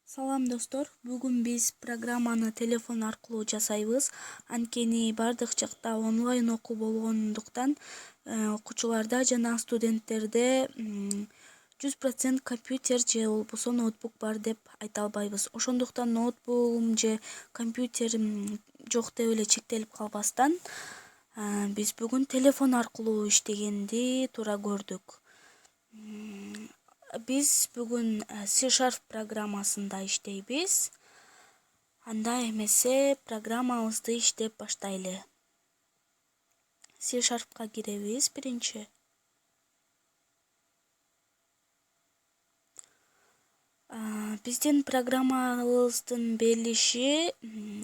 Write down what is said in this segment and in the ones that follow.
Салам достор, бүгүн биз программаны телефон аркылуу жасайбыз. Анткени бардык жакта онлайн окуу болгондуктан окуучуларда жана студенттерде 100% компьютер же болбосо ноутбук бар деп айта албайбыз. Ошондуктан ноутбугум же компьютерим жок деп эле чектелип калбастан биз бүгүн телефон аркылуу иштегенди туура көрдүк. Биз бүгүн C# программасында иштейбиз. Анда эмесе программабызды иштеп баштайлы. C# киребиз биринчи. Биздин программабыздын берилиши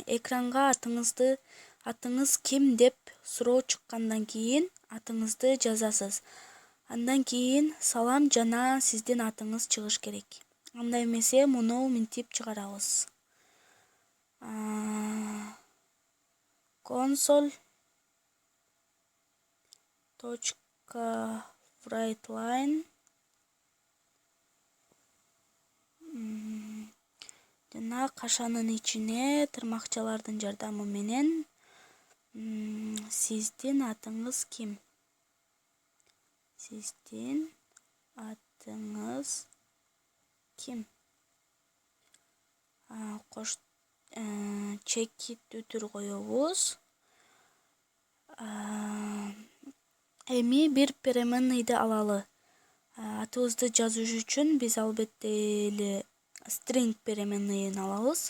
экранга атыңыз ким деп суроо чыккандан кийин атыңызды жазасыз. Андан кийин салам жана сиздин атыңыз чыгыш керек. Анда эмесе муну минтип чыгарабыз. console.writeline жана кашанын ичине тырмакчалардын жардамы менен сиздин атыңыз ким? Сиздин атыңыз ким? Чекит коебуз. Эми бир переменныйды алалы. Атыбызды жазыш үчүн биз албетте эле string переменныйын алабыз.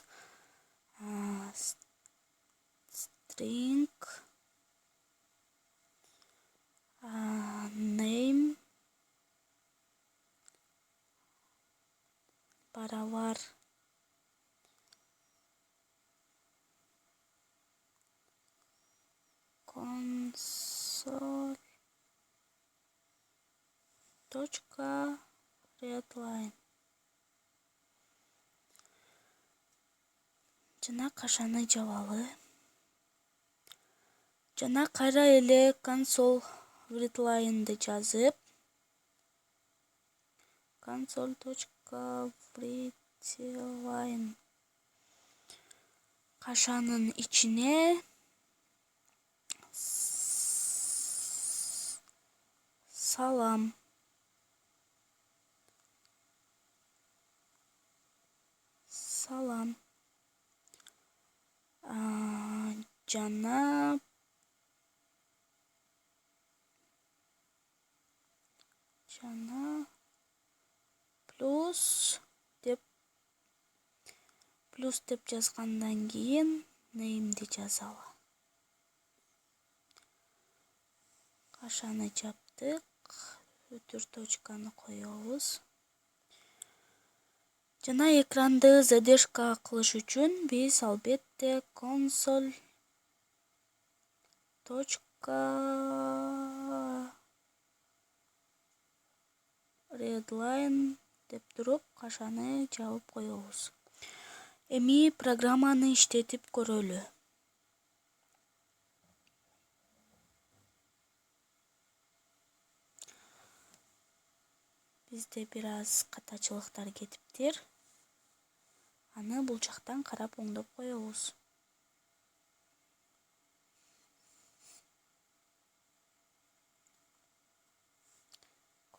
String name барабар console.readline жана кашаны жабалы. Жана кайра эле console.readline'ды жазып console.readline кашанын ичине салам жана плюс деп жазгандан кийин name'ди жазалы. Кашаны жаптык, өтүр точканы коебуз. Жана экранды задержка кылыш үчүн биз албетте console.readline деп туруп кашаны жабып коебуз. Эми программаны иштетип көрөлү. Бизде бир аз катачылыктар кетиптир. Аны бул жактан карап оңдоп коебуз.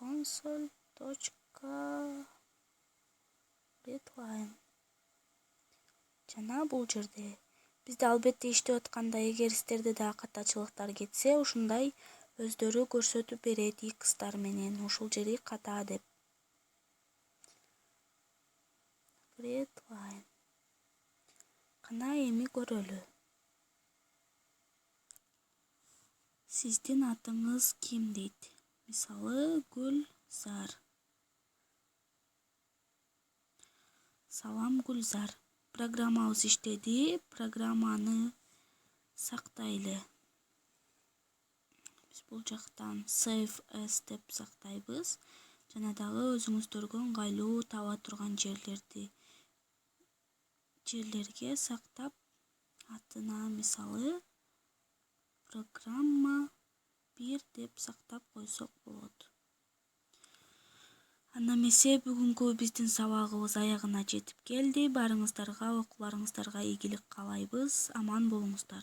console.readline жана бул жерде бизде албетте иштеп атканда эгер сиздерде да катачылыктар кетсе, ушундай өздөрү көрсөтүп берет икстар менен, ушул жери ката деп. Readline. Кана эми көрөлү. Сиздин атыңыз ким дейт? Мисалы, Гүлзар. Салам Гүлзар. Программабыз иштеди. Программаны сактайлы. Биз бул жактан save as деп сактайбыз. Жана дагы өзүңүздөргө ыңгайлуу таба турган жерлерге сактап, атына мисалы программа 1 деп сактап койсок болот. Анда эмесе бүгүнкү биздин сабагыбыз аягына жетип келди. Баарыңыздарга, окууларыңыздарга ийгилик каалайбыз. Аман болуңуздар.